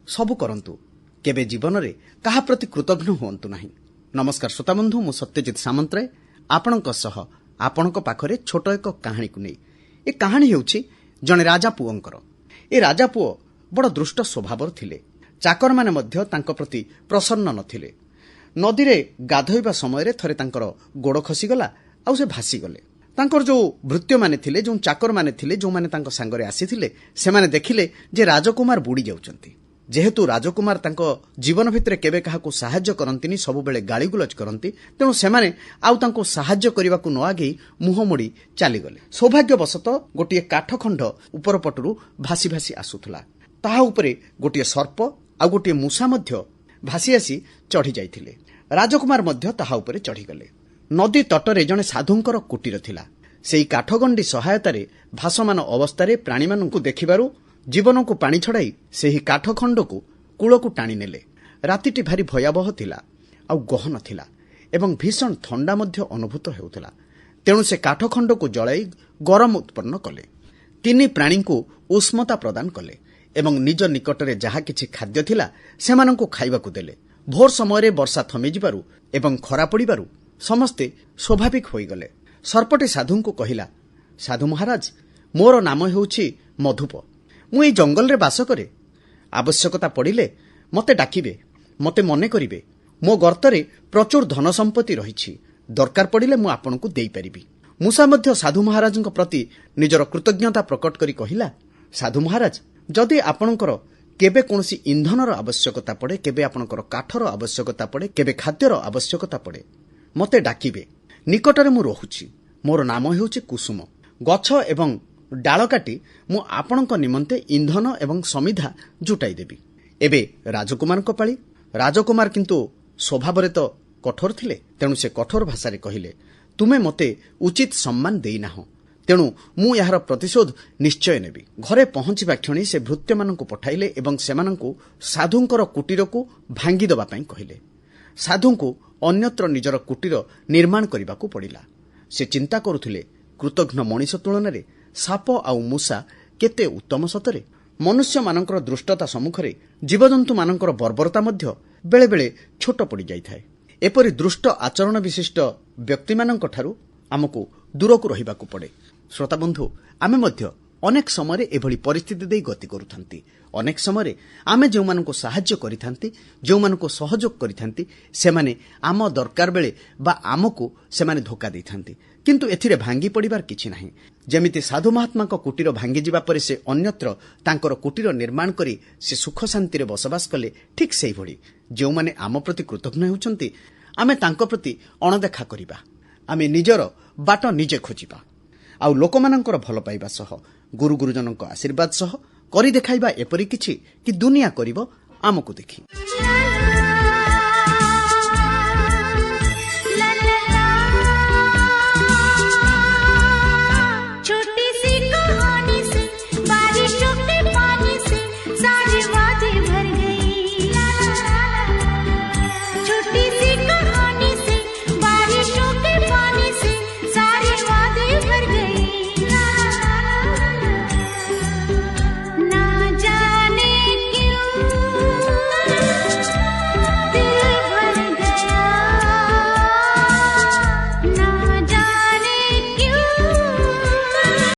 ସବୁ କରନ୍ତୁ, କେବେ ଜୀବନରେ କାହା ପ୍ରତି କୃତଜ୍ଞ ହୁଅନ୍ତୁ ନାହିଁ। ନମସ୍କାର ଶ୍ରୋତାବନ୍ଧୁ, ମୁଁ ସତ୍ୟଜିତ ସାମନ୍ତରାୟ ଆପଣଙ୍କ ସହ ଆପଣଙ୍କ ପାଖରେ ଛୋଟ ଏକ କାହାଣୀକୁ ନେଇ। ଏ କାହାଣୀ ହେଉଛି ଜଣେ ରାଜା ପୁଅଙ୍କର। ଏ ରାଜା ପୁଅ ବଡ଼ ଦୃଷ୍ଟ ସ୍ୱଭାବର ଥିଲେ। ଚାକରମାନେ ମଧ୍ୟ ତାଙ୍କ ପ୍ରତି ପ୍ରସନ୍ନ ନଥିଲେ। ନଦୀରେ ଗାଧୋଇବା ସମୟରେ ଥରେ ତାଙ୍କର ଗୋଡ଼ ଖସିଗଲା, ଆଉ ସେ ଭାସିଗଲେ। ତାଙ୍କର ଯେଉଁ ଭୃତ୍ୟମାନେ ଥିଲେ, ଯେଉଁ ଚାକରମାନେ ଥିଲେ, ଯେଉଁମାନେ ତାଙ୍କ ସାଙ୍ଗରେ ଆସିଥିଲେ, ସେମାନେ ଦେଖିଲେ ଯେ ରାଜକୁମାର ବୁଡ଼ି ଯାଉଛନ୍ତି। ଯେହେତୁ ରାଜକୁମାର ତାଙ୍କ ଜୀବନ ଭିତରେ କେବେ କାହାକୁ ସାହାଯ୍ୟ କରନ୍ତିନି, ସବୁବେଳେ ଗାଳିଗୁଲଜ କରନ୍ତି, ତେଣୁ ସେମାନେ ଆଉ ତାଙ୍କୁ ସାହାଯ୍ୟ କରିବାକୁ ନ ଆଗେଇ ମୁହଁ ମୋଡ଼ି ଚାଲିଗଲେ। ସୌଭାଗ୍ୟବଶତଃ ଗୋଟିଏ କାଠଖଣ୍ଡ ଉପର ପଟରୁ ଭାସି ଭାସି ଆସୁଥିଲା। ତାହା ଉପରେ ଗୋଟିଏ ସର୍ପ ଆଉ ଗୋଟିଏ ମୂଷା ମଧ୍ୟ ଭାସି ଆସି ଚଢ଼ି ଯାଇଥିଲେ। ରାଜକୁମାର ମଧ୍ୟ ତାହା ଉପରେ ଚଢ଼ିଗଲେ। ନଦୀ ତଟରେ ଜଣେ ସାଧୁଙ୍କର କୁଟୀର ଥିଲା। ସେହି କାଠଗଣ୍ଡି ସହାୟତାରେ ଭାସମାନ ଅବସ୍ଥାରେ ପ୍ରାଣୀମାନଙ୍କୁ ଦେଖିବାରୁ ଜୀବନକୁ ପାଣି ଛଡ଼ାଇ ସେହି କାଠଖଣ୍ଡକୁ କୂଳକୁ ଟାଣିନେଲେ। ରାତିଟି ଭାରି ଭୟାବହ ଥିଲା, ଆଉ ଗହନ ଥିଲା ଏବଂ ଭୀଷଣ ଥଣ୍ଡା ମଧ୍ୟ ଅନୁଭୂତ ହେଉଥିଲା। ତେଣୁ ସେ କାଠଖଣ୍ଡକୁ ଜଳାଇ ଗରମ ଉତ୍ପନ୍ନ କଲେ। ତିନି ପ୍ରାଣୀଙ୍କୁ ଉଷ୍ମତା ପ୍ରଦାନ କଲେ ଏବଂ ନିଜ ନିକଟରେ ଯାହା କିଛି ଖାଦ୍ୟ ଥିଲା ସେମାନଙ୍କୁ ଖାଇବାକୁ ଦେଲେ। ଭୋର ସମୟରେ ବର୍ଷା ଥମିଯିବାରୁ ଏବଂ ଖରା ପଡ଼ିବାରୁ ସମସ୍ତେ ସ୍ୱାଭାବିକ ହୋଇଗଲେ। ସର୍ପଟି ସାଧୁଙ୍କୁ କହିଲା, ସାଧୁ ମହାରାଜ, ମୋର ନାମ ହେଉଛି ମଧୁପ। ମୁଁ ଏହି ଜଙ୍ଗଲରେ ବାସ କରେ। ଆବଶ୍ୟକତା ପଡ଼ିଲେ ମୋତେ ଡାକିବେ, ମୋତେ ମନେ କରିବେ। ମୋ ଗର୍ତ୍ତରେ ପ୍ରଚୁର ଧନ ସମ୍ପତ୍ତି ରହିଛି। ଦରକାର ପଡ଼ିଲେ ମୁଁ ଆପଣଙ୍କୁ ଦେଇପାରିବି। ମୂଷା ମଧ୍ୟ ସାଧୁ ମହାରାଜଙ୍କ ପ୍ରତି ନିଜର କୃତଜ୍ଞତା ପ୍ରକଟ କରି କହିଲା, ସାଧୁ ମହାରାଜ, ଯଦି ଆପଣଙ୍କର କେବେ କୌଣସି ଇନ୍ଧନର ଆବଶ୍ୟକତା ପଡ଼େ, କେବେ ଆପଣଙ୍କର କାଠର ଆବଶ୍ୟକତା ପଡ଼େ, କେବେ ଖାଦ୍ୟର ଆବଶ୍ୟକତା ପଡ଼େ, ମୋତେ ଡାକିବେ। ନିକଟରେ ମୁଁ ରହୁଛି। ମୋର ନାମ ହେଉଛି କୁସୁମ। ଗଛ ଏବଂ ଡାଳ କାଟି ମୁଁ ଆପଣଙ୍କ ନିମନ୍ତେ ଇନ୍ଧନ ଏବଂ ସମିଧା ଜୁଟାଇ ଦେବି। ଏବେ ରାଜକୁମାରଙ୍କ ପାଳି। ରାଜକୁମାର କିନ୍ତୁ ସ୍ୱଭାବରେ ତ କଠୋର ଥିଲେ। ତେଣୁ ସେ କଠୋର ଭାଷାରେ କହିଲେ, ତୁମେ ମୋତେ ଉଚିତ ସମ୍ମାନ ଦେଇନାହଁ, ତେଣୁ ମୁଁ ଏହାର ପ୍ରତିଶୋଧ ନିଶ୍ଚୟ ନେବି। ଘରେ ପହଞ୍ଚିବା କ୍ଷଣି ସେ ଭୃତ୍ୟମାନଙ୍କୁ ପଠାଇଲେ ଏବଂ ସେମାନଙ୍କୁ ସାଧୁଙ୍କର କୁଟୀରକୁ ଭାଙ୍ଗିଦେବା ପାଇଁ କହିଲେ। ସାଧୁଙ୍କୁ ଅନ୍ୟତ୍ର ନିଜର କୁଟୀର ନିର୍ମାଣ କରିବାକୁ ପଡ଼ିଲା। ସେ ଚିନ୍ତା କରୁଥିଲେ, କୃତଘ୍ନ ମଣିଷ ତୁଳନାରେ ସାପ ଆଉ ମୂଷା କେତେ ଉତ୍ତମ ସତରେ। ମନୁଷ୍ୟମାନଙ୍କର ଦୃଷ୍ଟତା ସମ୍ମୁଖରେ ଜୀବଜନ୍ତୁମାନଙ୍କର ବର୍ବରତା ମଧ୍ୟ ବେଳେବେଳେ ଛୋଟ ପଡ଼ିଯାଇଥାଏ। ଏପରି ଦୃଷ୍ଟ ଆଚରଣ ବିଶିଷ୍ଟ ବ୍ୟକ୍ତିମାନଙ୍କଠାରୁ ଆମକୁ ଦୂରକୁ ରହିବାକୁ ପଡ଼େ। ଶ୍ରୋତାବନ୍ଧୁ, ଆମେ ମଧ୍ୟ ଅନେକ ସମୟରେ ଏଭଳି ପରିସ୍ଥିତି ଦେଇ ଗତି କରୁଥାନ୍ତି। ଅନେକ ସମୟରେ ଆମେ ଯେଉଁମାନଙ୍କୁ ସାହାଯ୍ୟ କରିଥାନ୍ତି, ଯେଉଁମାନଙ୍କୁ ସହଯୋଗ କରିଥାନ୍ତି, ସେମାନେ ଆମ ଦରକାର ବେଳେ ବା ଆମକୁ ସେମାନେ ଧୋକା ଦେଇଥାନ୍ତି। କିନ୍ତୁ ଏଥିରେ ଭାଙ୍ଗି ପଡ଼ିବାର କିଛି ନାହିଁ। ଯେମିତି ସାଧୁ ମହାତ୍ମାଙ୍କ କୁଟୀର ଭାଙ୍ଗିଯିବା ପରେ ସେ ଅନ୍ୟତ୍ର ତାଙ୍କର କୁଟୀର ନିର୍ମାଣ କରି ସେ ସୁଖ ଶାନ୍ତିରେ ବସବାସ କଲେ, ଠିକ୍ ସେହିଭଳି ଯେଉଁମାନେ ଆମ ପ୍ରତି କୃତଜ୍ଞ ହେଉଛନ୍ତି, ଆମେ ତାଙ୍କ ପ୍ରତି ଅଣଦେଖା କରିବା। ଆମେ ନିଜର ବାଟ ନିଜେ ଖୋଜିବା, ଆଉ ଲୋକମାନଙ୍କର ଭଲ ପାଇବା ସହ, ଗୁରୁ ଗୁରୁଜନଙ୍କ ଆଶୀର୍ବାଦ ସହ କରି ଦେଖାଇବା ଏପରି କିଛି କି ଦୁନିଆ କରିବ ଆମକୁ ଦେଖି।